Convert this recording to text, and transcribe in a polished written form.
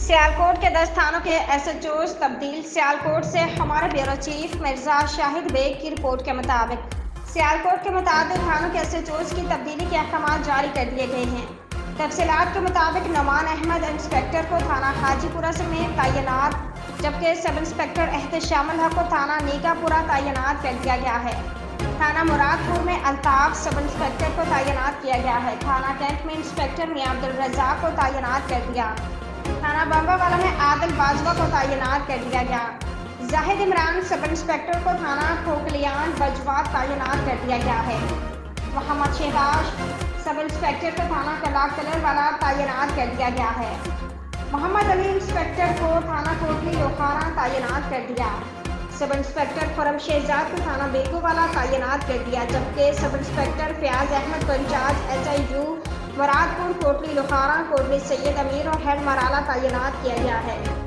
सियालकोट के 10 थानों के एसएचओज तब्दील। सियालकोट से हमारे ब्यूरो चीफ मिर्जा शाहिद बेग की रिपोर्ट के मुताबिक सियालकोट के मुताबिक थानों के एसएचओज की तब्दीली के अहकाम जारी कर दिए गए हैं। तफसीलात के मुताबिक नुमान अहमद इंस्पेक्टर को थाना हाजीपुरा में तैनात, जबकि सब इंस्पेक्टर एहतशामुल हक को थाना नीकापुरा तैनात कर दिया गया है। थाना मुरादपुर में अल्ताफ सब इंस्पेक्टर को तैनात किया गया है। थाना कैंट में इंस्पेक्टर मियां अब्दुल रज़ाक को तैनात कर दिया। थाना बम्बावाला में आदिल बाजवा को तैनात कर दिया गया। जाहिद इमरान सब इंस्पेक्टर को थाना खोखलियान बजवा तैनात कर दिया गया है। मोहम्मद शहबाज सब इंस्पेक्टर को थाना कलाकलर वाला तैनात कर दिया गया है। मोहम्मद अली इंस्पेक्टर को थाना कोटली लोहारा तैनात कर दिया। सब इंस्पेक्टर खुरम शहजाद को थाना बेगूवाला तैनात कर दिया, जबकि सब इंस्पेक्टर फयाज अहमद को इंचार्ज एचआईयू मुरादपुर, कोटली लोहारा, कोटली सैयद अमीर और हेड मराला तैनात किया गया है।